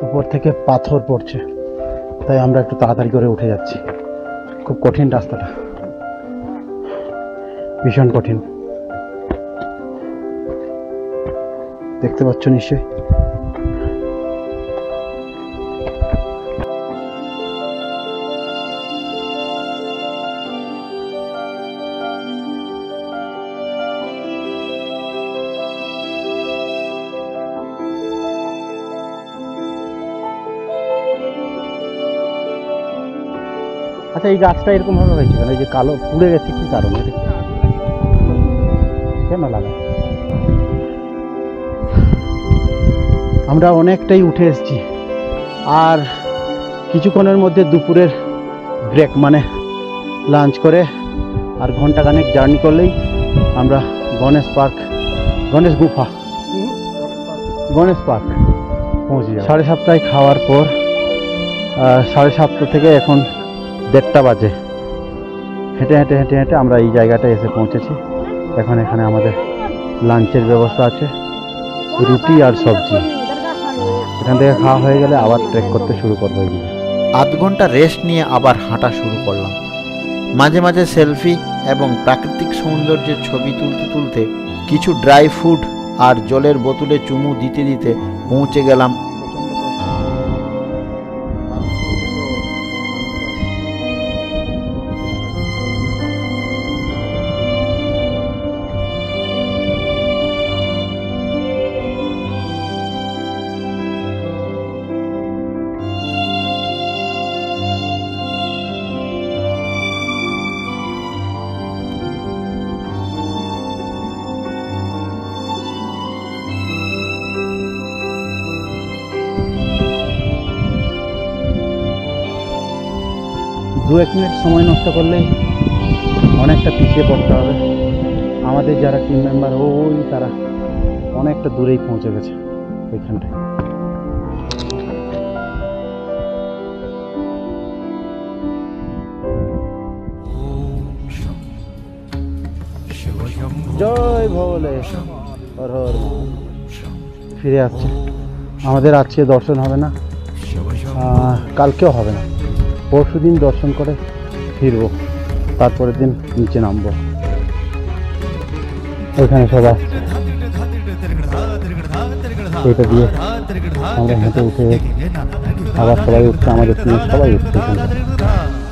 উপর থেকে পাথর পড়ছে, তাই আমরা একটু তাড়াতাড়ি করে উঠে যাচ্ছি। খুব কঠিন রাস্তাটা, ভীষণ কঠিন, দেখতে পাচ্ছ নিশ্চয়ই। আচ্ছা, এই গাছটা এরকম ভাবে হয়েছে কেন? এই যে কালো পুড়ে গেছে, কি কারণে? কেন লাগা? আমরা অনেকটাই উঠে এসেছি, আর কিছুক্ষণের মধ্যে দুপুরের ব্রেক, মানে লাঞ্চ করে আর ঘন্টাখানেক জার্নি করলেই আমরা গণেশ পার্ক পৌঁছে যাব। 7:30 খাওয়ার পর 7:30 থেকে এখন 1:30 বাজে। হেঁটে হেঁটে হেঁটে হেঁটে আমরা এই জায়গাটায় এসে পৌঁছেছি। এখন এখানে আমাদের লাঞ্চের ব্যবস্থা আছে, রুটি আর সবজি। এখান থেকে খাওয়া হয়ে গেলে আবার ট্রেক করতে শুরু করবো। এগুলো আধ ঘন্টা রেস্ট নিয়ে আবার হাঁটা শুরু করলাম। মাঝে মাঝে সেলফি এবং প্রাকৃতিক সৌন্দর্যের ছবি তুলতে তুলতে কিছু ড্রাই ফ্রুট আর জলের বোতলে চুমু দিতে দিতে পৌঁছে গেলাম দু এক মিনিট সময় নষ্ট করলেই অনেকটা পিছিয়ে পড়তে হবে। আমাদের যারা টিম মেম্বার ওই তারা অনেকটা দূরেই পৌঁছে গেছে ওইখানটায়। জয় ভোলে, হর হর। ফিরে আসছে। আমাদের আজকে দর্শন হবে না, কালকেও হবে না, পরশু দিন দর্শন করে ফিরবো, তারপরের দিন নিচে নামবো। ওইখানে সব আসছে, এটা দিয়ে আমরা হেঁটে উঠে আবার সবাই উঠছে, আমাদের টিমে সবাই উঠছে এখানটা।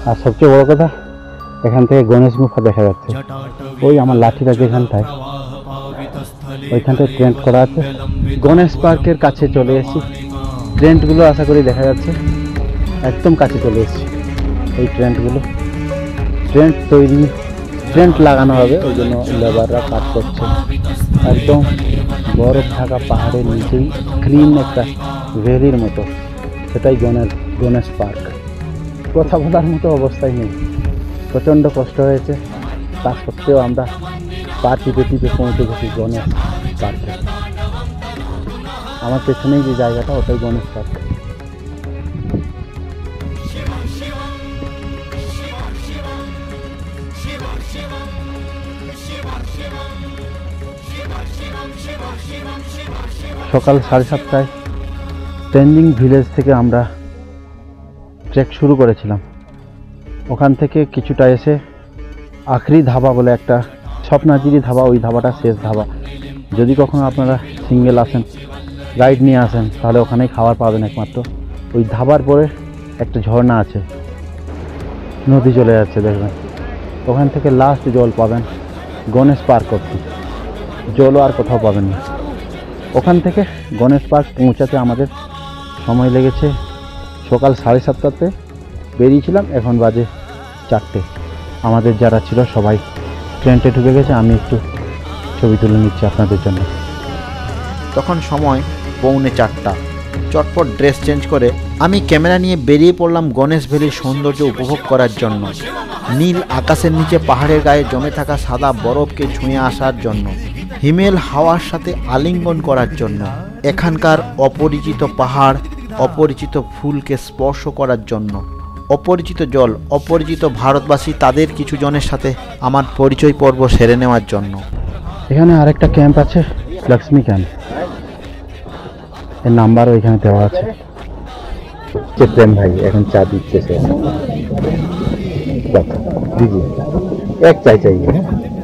আর সবচেয়ে বড় কথা, এখান থেকে গণেশ গুফা দেখা যাচ্ছে। ওই আমার লাঠিটা যেখানটায়, ওইখানটায় টেন্ট করা আছে। গণেশ পার্কের কাছে চলে এসেছি, টেন্টগুলো আশা করি দেখা যাচ্ছে। একদম কাছে চলে এসেছি। এই ট্রেন্ট লাগানো হবে, ওই জন্য লেবাররা কাজ করছে। একদম বরফ ঢাকা পাহাড়ের নিচেই গ্রিন একটা ভ্যালির মতো, সেটাই গণেশ পার্ক। কথা বলার মতো অবস্থায় নেই, প্রচণ্ড কষ্ট হয়েছে, তা সত্ত্বেও আমরা পা টিপে টিপে পৌঁছে গেছি গণেশ পার্কে। আমার পেছনেই যে জায়গাটা, ওটাই গণেশ পার্ক। সকাল 7:30টায় তেনজিং ভিলেজ থেকে আমরা ট্রেক শুরু করেছিলাম। ওখান থেকে কিছুটা এসে আখরি ধাবা বলে একটা, স্বপ্নাজিরি ধাবা, ওই ধাবাটা শেষ ধাবা। যদি কখনো আপনারা সিঙ্গেল আসেন, গাইড নিয়ে আসেন, তাহলে ওখানেই খাবার পাবেন একমাত্র। ওই ধাবার পরে একটা ঝর্ণা আছে, নদী চলে যাচ্ছে দেখবেন, ওখান থেকে লাস্ট জল পাবেন গণেশ পার্ক অবধি, জলও আর কোথাও পাবেন না। ওখান থেকে গণেশ পার্ক পৌঁছাতে আমাদের সময় লেগেছে, সকাল 7:30টাতে বেরিয়েছিলাম, এখন বাজে 4টে। আমাদের যারা ছিল সবাই ট্রেনটে ঢুকে গেছে। আমি একটু ছবি তুলে নিচ্ছি আপনাদের জন্য। তখন সময় 3:45। চটপট ড্রেস চেঞ্জ করে আমি ক্যামেরা নিয়ে বেরিয়ে পড়লাম গণেশ ভ্যালির সৌন্দর্য উপভোগ করার জন্য, নীল আকাশের নিচে পাহাড়ের গায়ে জমে থাকা সাদা বরফকে ছুঁয়ে আসার জন্য, হিমেল হাওয়ার সাথে আলিঙ্গন করার জন্য, এখানকার অপরিচিত পাহাড়, অপরিচিত ফুলকে স্পর্শ করার জন্য, অপরিচিত জল, অপরিচিত ভারতবাসী, তাদের কিছু জনের সাথে আমার পরিচয় পর্ব সেরে নেওয়ার জন্য। এখানে আরেকটা ক্যাম্প আছে, লক্ষ্মী ক্যাম্প, এর নাম্বারও এখানে দেওয়া আছে। প্রেম ভাই এখন চা দিতেছে, दीजिए एक चाय चाहिए,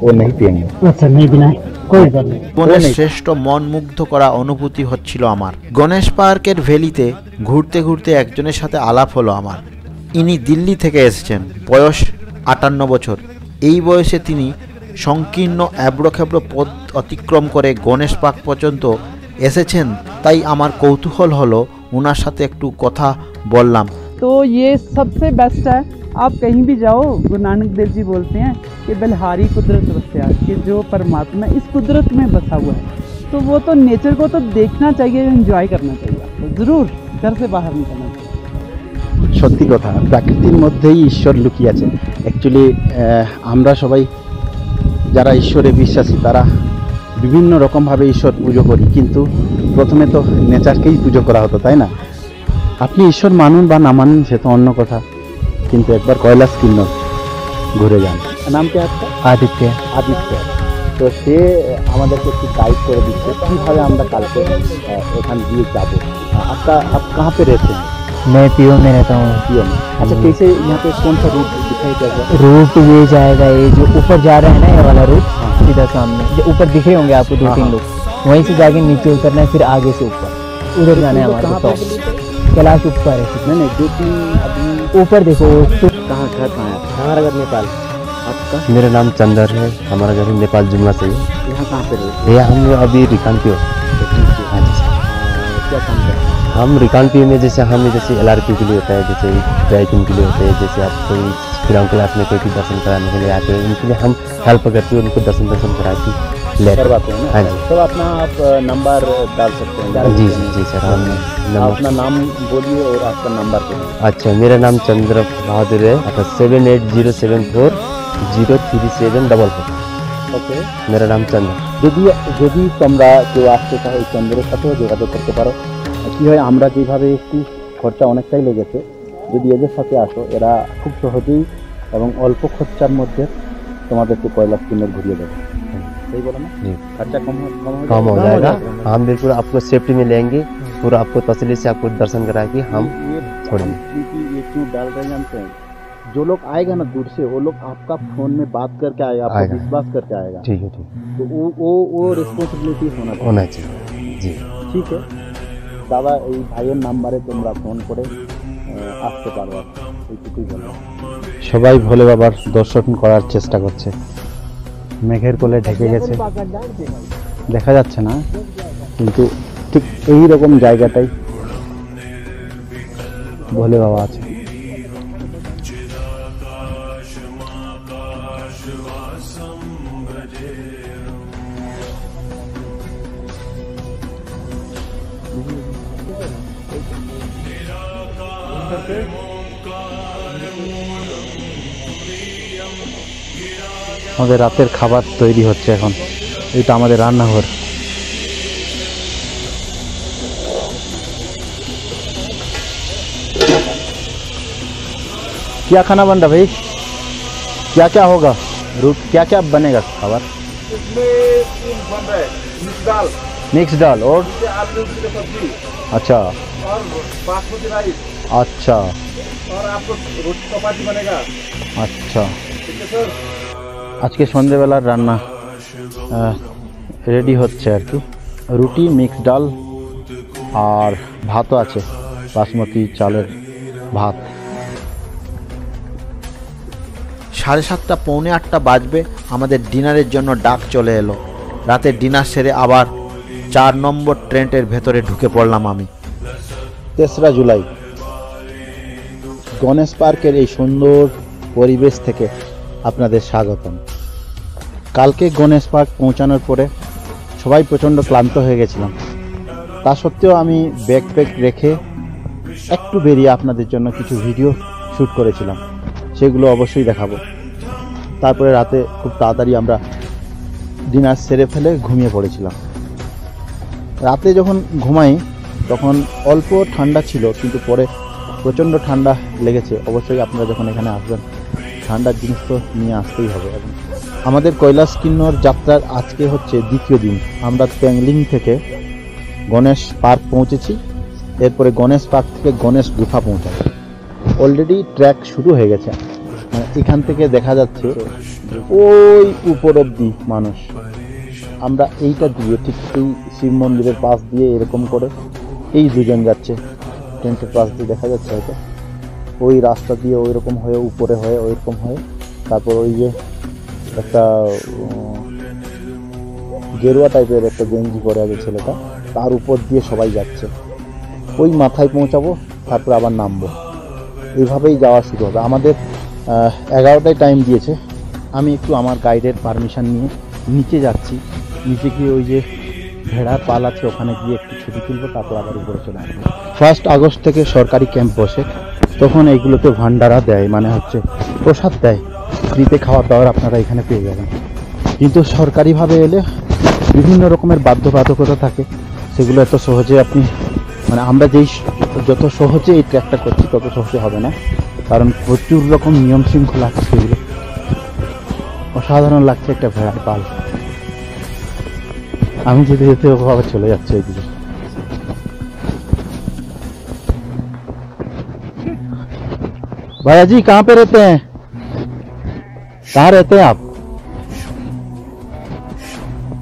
वो नहीं पियेंगे। अच्छा नहीं बिना कोई बात नहीं। জীবনের শ্রেষ্ঠ মন মুগ্ধ করা অনুভূতি হচ্ছিল আমার। গণেশ পার্কের ভ্যালিতে ঘুরতে ঘুরতে একজনের সাথে আলাপ হলো আমার। ইনি দিল্লি থেকে এসেছেন, বয়স 58 বছর। এই বয়সে তিনি সংকীর্ণ এবড়োখেবড়ো পথ অতিক্রম করে গণেশ পার্ক পর্যন্ত এসেছেন। তাই আমার কৌতূহল হলো ওনার সাথে একটু কথা বললাম। तो ये सबसे बेस्ट है, आप कहीं भी जाओ, गुरु नानक देव जी बोलते हैं कि बलिहारी कुदरत बसया, कि जो परमात्मा इस कुदरत में बसा हुआ है, तो वो तो नेचर को तो देखना चाहिए, एंजॉय करना चाहिए, तो ज़रूर घर से बाहर निकलना चाहिए। সত্যি কথা, প্রাকৃতির মধ্যেই ঈশ্বর লুকিয়ে আছে। অ্যাকচুয়ালি আমরা সবাই যারা ঈশ্বরে বিশ্বাসী তারা বিভিন্ন রকমভাবে ঈশ্বর পুজো করি, কিন্তু প্রথমে তো নেচারকেই পুজো করা হতো, তাই না? আপনি ঈশ্বর মানুন বা না মানুন সে তো অন্য কথা, কিন্তু একবার কৈলাস কিন্নর ঘুরে যান। নাম কি আপনার? আদিত্য। আদিত্য, তো সে আমাদেরকে একটু গাইড করে দিচ্ছে কীভাবে আমরা কালকে এখান দিয়ে যাব। আপনার आप कहाँ पे रहते हैं? मैं पीओ में रहता हूँ। पीओ में। अच्छा, कैसे यहाँ पे कौन सा रूट दिखाई दे रहा है? रूट ये जाएगा, ये जो ऊपर जा रहे हैं ना, ये वाला रूट सीधा सामने जो ऊपर दिख रहे होंगे आपको 2-3 लोग, वहीं से जाके नीचे उतरना है, फिर आगे से ऊपर उधर जाना है हमारे टॉप कैलाश ऊपर है। नहीं 2-3 आदमी ऊपर देखो। कहाँ घर कहाँ है? हमारा घर नेपाल। आपका? मेरा नाम चंदर है, हमारा घर नेपाल जुमला से है। यहाँ कहाँ पे रहते ये हम अभी रिकानपी हो। हाँ जी सर। क्या काम करते हैं? हम रिकानपी में जैसे जैसे LRP के लिए होता है, जैसे ट्रैकिंग के लिए होते हैं, जैसे आप कोई ग्राउंड क्लास में कोई भी दर्शन कराने के लिए आते हैं, उनके लिए हम हेल्प करते हैं, उनको दर्शन करा के लेते करवाते हैं ना? हाँ जी। तो अपना आप नंबर डाल सकते हैं? जी जी जी सर, हम आप अपना नाम बोलिए और आपका नंबर बोलिए। अच्छा, मेरा नाम चंद्र बहादुर है, 7807403744। ওকে, मेरा नाम चंद्र। যদি তোমরা কেউ আসতে চাও এই চন্দ্রের সাথেও যোগাযোগ করতে পারো। কী হয়, আমরা যেভাবে একটু খরচা অনেকটাই লেগেছে, যদি এদের সাথে আসো এরা খুব সহজেই এবং অল্প খরচার মধ্যে তোমাদেরকে কৈলাস কিন্নর ঘুরিয়ে দেবে। सही बोला ना? खर्चा कम हो जाएगा। हम बिल्कुल आपको सेफ्टी में लेंगे, पूरा आपको तसल्ली से आपको दर्शन करा के हम छोड़ेंगे। ये क्यों डाल रहे हैं जानते हैं? जो लोग आएगा ना दूर से, वो लोग आपका फोन में बात करके आएगा, आपको विश्वास करके आएगा। ठीक है, ठीक। तो वो रिस्पॉन्सिबिलिटी होना चाहिए। जी ठीक है दादा, এই ভাইয়ের নাম্বারে তোমরা ফোন করে আসতে পারো, এইটুকুই বলো। সবাই ভোলে বাবার দর্শন করার চেষ্টা করছে। মেঘের কোলে ঢেকে গেছে, দেখা যাচ্ছে না, কিন্তু ঠিক এই রকম জায়গাটাই ভোলে বাবা আছে। আমাদের রাতের খাবার তৈরি হচ্ছে এখন, এটা আমাদের রান্নাঘর। क्या खाना बन रहा भाई? क्या क्या होगा? रूट क्या क्या बनेगा खाবার? मिक्स दाल और आलू की सब्जी अच्छा और बासमती राइस अच्छा और आपको रोटी चपाती बनेगा। अच्छा, ठीक है सर। আজকে সন্ধ্যেবেলার রান্না রেডি হচ্ছে আর কি। রুটি, মিক্স ডাল আর ভাতও আছে, বাসমতি চালের ভাত। 7:30 পৌনে 8টা বাজবে, আমাদের ডিনারের জন্য ডাক চলে এলো। রাতে ডিনার সেরে আবার 4 নম্বর ট্রেনের ভেতরে ঢুকে পড়লাম আমি। 3রা জুলাই গণেশ পার্কের এই সুন্দর পরিবেশ থেকে আপনাদের স্বাগতম। কালকে গণেশ পার্ক পৌঁছানোর পরে সবাই প্রচণ্ড ক্লান্ত হয়ে গেছিলাম, তা সত্ত্বেও আমি ব্যাকপ্যাক রেখে একটু বেরিয়ে আপনাদের জন্য কিছু ভিডিও শ্যুট করেছিলাম, সেগুলো অবশ্যই দেখাবো। তারপরে রাতে খুব তাড়াতাড়ি আমরা ডিনার সেরে ফেলে ঘুমিয়ে পড়েছিলাম। রাতে যখন ঘুমাই তখন অল্প ঠান্ডা ছিল, কিন্তু পরে প্রচণ্ড ঠান্ডা লেগেছে। অবশ্যই আপনারা যখন এখানে আসবেন ঠান্ডার জিনিস তো নিয়ে আসতেই হবে। এবং আমাদের কৈলাস কিন্নর যাত্রার আজকে হচ্ছে দ্বিতীয় দিন। আমরা প্যাংলিং থেকে গণেশ পার্ক পৌঁছেছি, এরপরে গণেশ পার্ক থেকে গণেশ গুফা পৌঁছাবো। অলরেডি ট্র্যাক শুরু হয়ে গেছে, মানে এখান থেকে দেখা যাচ্ছে ওই উপর অব্দি মানুষ। আমরা এইটা দিয়ে ঠিক এই শিব মন্দিরের পাশ দিয়ে এরকম করে এই দুজন যাচ্ছে, টেন্টের পাশ দিয়ে দেখা যাচ্ছে হয়তো, ওই রাস্তা দিয়ে ওই রকম হয়ে উপরে হয়ে ওই রকম হয়ে, তারপর ওই যে একটা গেরুয়া টাইপের একটা গেঞ্জি পরে আছে ছেলেটা, তার উপর দিয়ে সবাই যাচ্ছে। ওই মাথায় পৌঁছাবো, তারপর আবার নামবো। এইভাবেই যাওয়া শুরু হবে। আমাদের 11টায় টাইম দিয়েছে। আমি একটু আমার গাইডের পারমিশন নিয়ে নিচে যাচ্ছি। নিচে গিয়ে ওই যে ভেড়ার পাল আছে ওখানে গিয়ে একটু ছবি তুলবো, তারপর আবার উপরে চলে আসবো। 1 আগস্ট থেকে সরকারি ক্যাম্প বসে, তখন এইগুলোতে ভান্ডারা দেয়, মানে হচ্ছে প্রসাদ দেয়, ফ্রিতে খাওয়ার দাওয়ার আপনারা এখানে পেয়ে যাবেন। কিন্তু সরকারিভাবে এলে বিভিন্ন রকমের বাধ্যবাধকতা থাকে, সেগুলো এত সহজে আপনি, মানে আমরা যত সহজে এই ট্র্যাকটা করছি তত সহজে হবে না, কারণ প্রচুর রকম নিয়ম শৃঙ্খলা আছে সেগুলো। অসাধারণ লাগছে একটা ভেড়ার পাল। আমি যেতে যেতে ওভাবে চলে যাচ্ছে ওইদিকে। भैया जी कहाँ पे रहते हैं? कहाँ रहते हैं आप?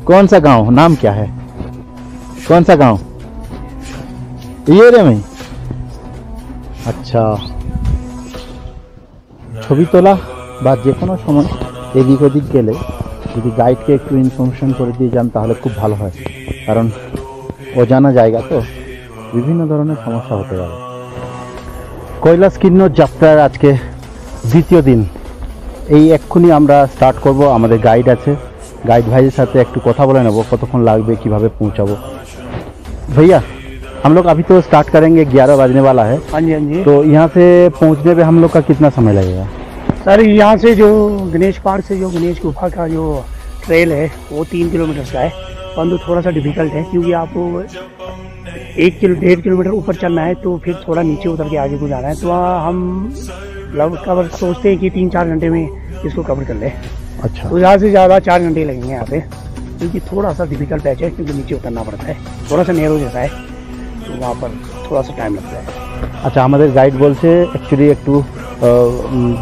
कौन सा गांव, नाम क्या है? कौन सा गांव? ये रे में। अच्छा, ছবি তোলা বা যে কোনো সময় এদিক ওদিক গেলে যদি গাইডকে একটু ইনফরমেশন করে দিয়ে যান তাহলে খুব ভালো হয়, কারণ অজানা জায়গা তো বিভিন্ন ধরনের সমস্যা হতে পারে। কৈলাস কিন্নর যাত্রার আজকে দ্বিতীয় দিন। এই এক্ষুনি আমরা স্টার্ট করব। আমাদের গাইড আছে, गाइड भाई के साथ एक कथा बोले नेब कतक्षण लागबे किभाबे पहुंचाबो। भैया हम लोग अभी तो स्टार्ट करेंगे, 11 बजने वाला है। हाँ जी हाँ जी। तो यहाँ से पहुँचने पे हम लोग का कितना समय लगेगा? सर यहाँ से जो गणेश पार्क से जो गणेश गुफा का जो ट्रेल है वो 3 किलोमीटर का है, परंतु थोड़ा सा डिफिकल्ट है क्योंकि आपको 1-1.5 किलोमीटर ऊपर चलना है तो फिर थोड़ा नीचे उतर के आगे को जाना है। तो हम लगभग सोचते हैं कि 3-4 घंटे में इसको कवर कर ले। अच्छा, तो ज़्यादा से ज़्यादा 4 घंटे लगेंगे यहाँ पे, क्योंकि थोड़ा सा डिफिकल्ट पैच है, क्योंकि नीचे उतरना पड़ता है, थोड़ा सा नेरो जैसा है, तो वहाँ पर थोड़ा सा टाइम लगता है। अच्छा, हमारे गाइड बोलছে एक्चुअली একটু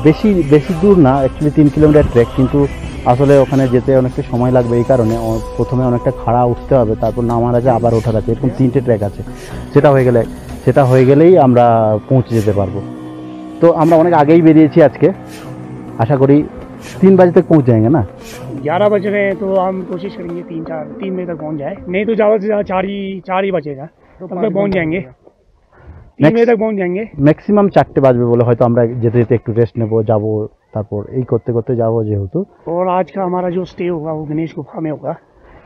বেশি দূর না, एक्चुअली 3 কিলোমিটার ট্রেক, কিন্তু আসলে ওখানে যেতে অনেকটা সময় লাগবে। এই কারণে প্রথমে অনেকটা খাড়া উঠতে হবে, তারপর নামার আছে, আবার ওঠার আছে, এরকম 3টে ট্রেক আছে। সেটা হয়ে গেলেই আমরা পৌঁছে যেতে পারবো। তো আমরা অনেক আগেই বেরিয়েছি আজকে, আশা করি 3 बजे तक पहुँच जाएंगे ना। 11 बज रहे हैं तो हम कोशिश करेंगे 3 बजे तक पहुँच जाए, नहीं तो ज़्यादा से ज़्यादा 4 ही बजेगा, तब तक पहुँच जाएंगे। 3 बजे तक पहुँच जाएंगे ম্যাক্সিমাম 4টে বাজবে বলে হয়তো আমরা যেতে যেতে একটু রেস্ট নেব, যাবো, তারপর এই করতে করতে যাবো যেহেতু। और आज का हमारा जो स्टे होगा वो गणेश गुफा में होगा।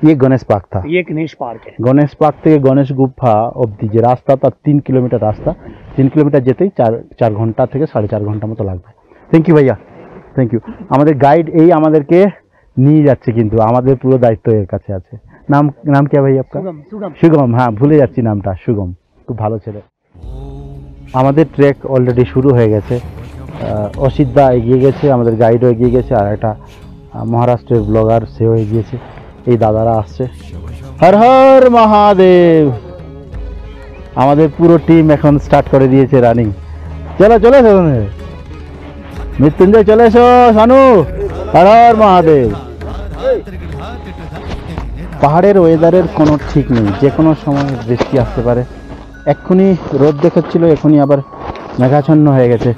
ये गणेश पार्क था, ये गणेश पार्क है। गणेश पार्क থেকে গণেশ গুফা অবধি যে রাস্তা তার 3 কিলোমিটার রাস্তা, 3 কিলোমিটার যেতেই 4 ঘন্টা থেকে 4.5 ঘন্টা মতো লাগবে। থ্যাংক ইউ ভাইয়া, থ্যাংক ইউ। আমাদের গাইড এই আমাদেরকে নিয়ে যাচ্ছে, কিন্তু আমাদের পুরো দায়িত্ব এর কাছে আছে। নাম কি ভাই আপনার? সুগম। হ্যাঁ, ভুলে যাচ্ছি নামটা, সুগম, খুব ভালো ছেলে। আমাদের ট্রেক অলরেডি শুরু হয়ে গেছে। অসিতদা এগিয়ে গেছে, আমাদের গাইডও এগিয়ে গেছে, আর একটা মহারাষ্ট্রের ব্লগার সেও এগিয়েছে। এই দাদারা আসছে। হর হর মহাদেব। আমাদের পুরো টিম এখন স্টার্ট করে দিয়েছে রানিং। চলে এসো মৃত্যুঞ্জয়, চলে এসো শানু। হর হর মহাদেব। পাহাড়ের ওয়েদারের কোনো ঠিক নেই, যে কোনো সময় বৃষ্টি আসতে পারে। এক্ষুনি রোদ দেখাচ্ছিল, এখনই আবার মেঘাচ্ছন্ন হয়ে গেছে।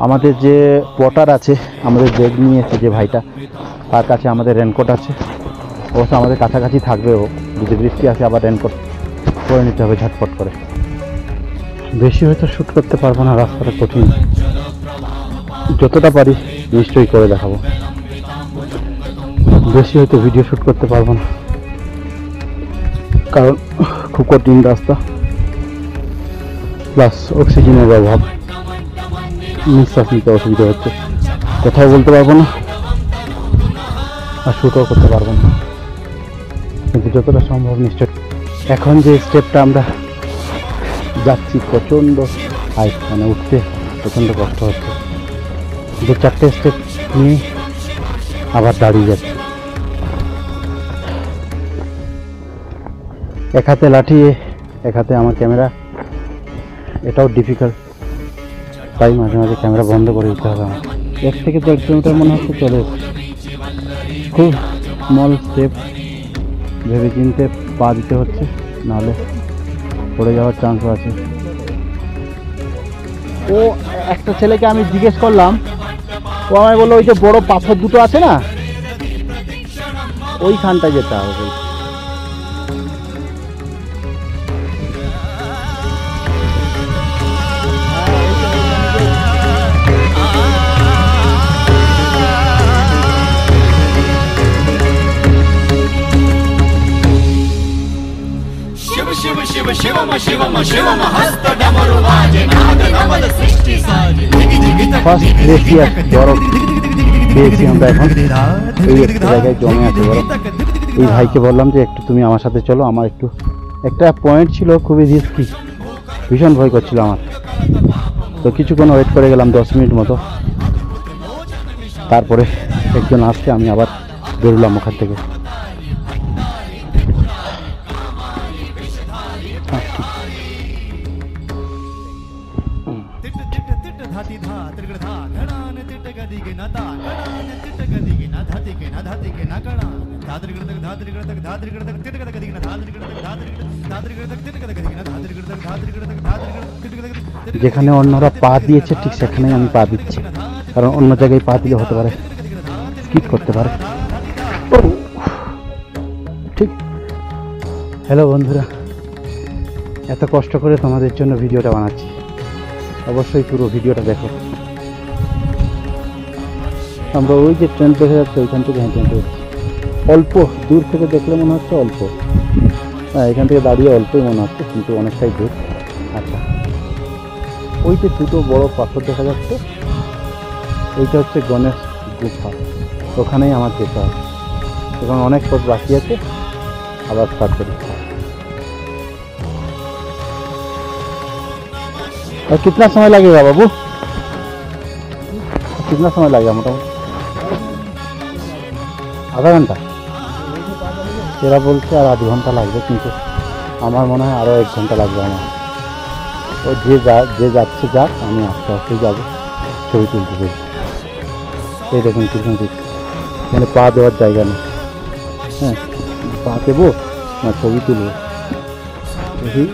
আমাদের যে পটার আছে, আমাদের ব্যাগ নিয়ে এসে যে ভাইটা, তার কাছে আমাদের রেনকোট আছে। অবশ্য আমাদের কাছাকাছি থাকবেও, যদি বৃষ্টি আসে আবার রেনকোট পরে নিতে হবে ঝটপট করে। বেশি হয়তো শ্যুট করতে পারবো না, রাস্তাটা কঠিন, যতটা পারি নিশ্চয়ই করে দেখাবো। বেশি হয়তো ভিডিও শ্যুট করতে পারবো না, কারণ খুব কঠিন রাস্তা, প্লাস অক্সিজেনের অভাব, নিঃশ্বাস নিতে অসুবিধা হচ্ছে, কোথাও বলতে পারবো না আর শ্যুটও করতে পারবো না, কিন্তু যতটা সম্ভব নিশ্চয়। এখন যে স্টেপটা আমরা যাচ্ছি প্রচণ্ড হাইট মানে উঠতে প্রচণ্ড কষ্ট হচ্ছে। 2-4টে স্টেপ নিয়ে আবার দাঁড়িয়ে যাচ্ছে। এক হাতে লাঠি, এক হাতে আমার ক্যামেরা, এটাও ডিফিকাল্ট, তাই মাঝে মাঝে ক্যামেরা বন্ধ করে দিতে হবে আমার। 1 থেকে 1.5 কিলোমিটার মনে হচ্ছে চলে এসেছি। খুব স্মল স্টেপ, ভেবে চিনতে পা দিতে হচ্ছে, নাহলে পড়ে যাওয়ার চান্সও আছে। ও একটা ছেলেকে আমি জিজ্ঞেস করলাম, ও আমায় বললো ওই যে বড় পাথর দুটো আছে না, ওইখানটা যেতে হবে। ফার্স্ট গ্লেসিয়ার বরফ পেয়েছি আমরা এখন, এই একটা জায়গায় জমে আছে বরফ। এই ভাইকে বললাম যে একটু তুমি আমার সাথে চলো, আমার একটু একটা পয়েন্ট ছিল খুবই রিস্কি, ভীষণ ভয় করছিল আমার। তো কিছুক্ষণ ওয়েট করে গেলাম, 10 মিনিট মতো। তারপরে একজন আসছে, আমি আবার বেরোলাম ওখান থেকে। যেখানে অন্যরা পা দিয়েছে ঠিক সেখানেই আমি পা দিচ্ছি, কারণ অন্য জায়গায় পা দিলে হতে পারে স্কিপ করতে পারে। ঠিক। হ্যালো বন্ধুরা, এত কষ্ট করে তোমাদের জন্য ভিডিওটা বানাচ্ছি, অবশ্যই পুরো ভিডিওটা দেখো। আমরা ওই যে ট্রেন দেখা যাচ্ছে ওইখান থেকে হেঁটে হেঁটে যাচ্ছি। অল্প দূর থেকে দেখলে মনে হচ্ছে অল্প, হ্যাঁ এখান থেকে দাঁড়িয়ে অল্পই মনে হচ্ছে, কিন্তু অনেকটাই দূর। আচ্ছা, ওই যে দুটো বড় পাথর দেখা যাচ্ছে, ওইটা হচ্ছে গণেশ গুফা, ওখানেই আমার যেতে হবে। এখন অনেক পথ বাকি আছে, আবার স্টার্ট করি। और कितना समय लगेगा बाबू? कितना समय लगेगा मोटामोटी? आधा घंटा? এরা বলছে আর আধ ঘন্টা লাগবে, কিন্তু আমার মনে হয় আরও 1 ঘন্টা লাগবে আমার। ও যে যাচ্ছে যাক, আমি আস্তে আস্তে যাবো, ছবি তুলতে দেবো। এই দেখুন পিছন দিক, এখানে পা দেওয়ার জায়গা নেই। হ্যাঁ, পা দেবো না ছবি তুলবো, দেখি।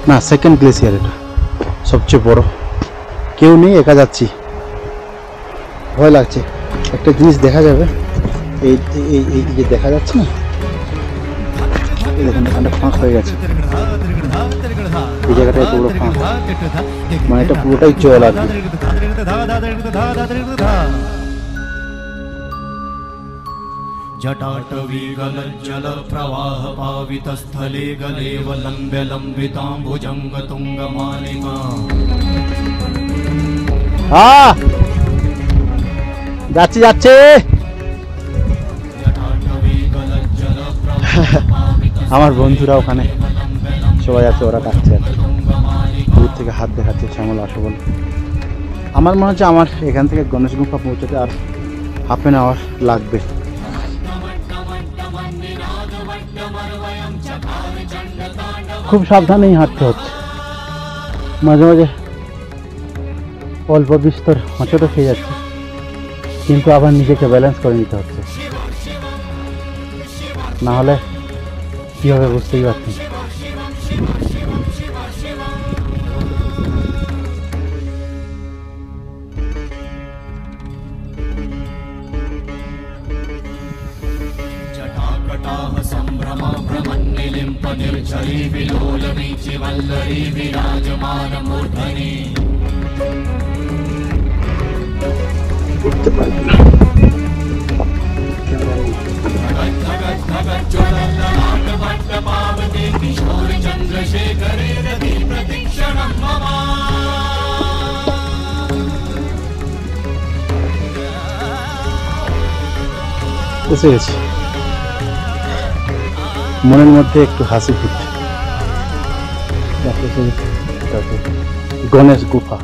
না, সেকেন্ড গ্লেসিয়ার, এটা সবচেয়ে বড়। কেউ নেই, একা যাচ্ছি, ভয় লাগছে। একটা জিনিস দেখা যাবে, এই এই যে দেখা যাচ্ছে না, এই দেখুন এখানটা ফাঁক হয়ে গেছে, এই জায়গাটা এত বড় ফাঁক, মানে এটা পুরোটাই জল আর কি। जटाटवी गलज्जल प्रवाह पावित स्थले गलेव लंब्य लंबितांबुजंग तुंग मालिका। हाँ যাচ্ছি যাচ্ছি। আমার বন্ধুরা ওখানে সবাই আছে, ওরা কাটছে, দূর থেকে হাত দেখাচ্ছে শ্যামল আসো বলে। আমার মনে হচ্ছে আমার এখান থেকে গণেশ গুফা পৌঁছতে আর ½ an hour লাগবে। খুব সাবধানেই হাঁটতে হচ্ছে, মাঝে মাঝে অল্প বিস্তর হোঁচটও খেয়ে যাচ্ছে, কিন্তু আবার নিজেকে ব্যালেন্স করে নিতে হচ্ছে, না হলে কী হবে বুঝতেই পারছি। निर्झरी विलोलवीचि वल्लरी विराजमानमूर्धनि पावते किशोर चंद्रशेखरे रति प्रतीक्षणं मम এসে গেছি। মনের মধ্যে একটু হাসি ফুটছে। গণেশ গুফা।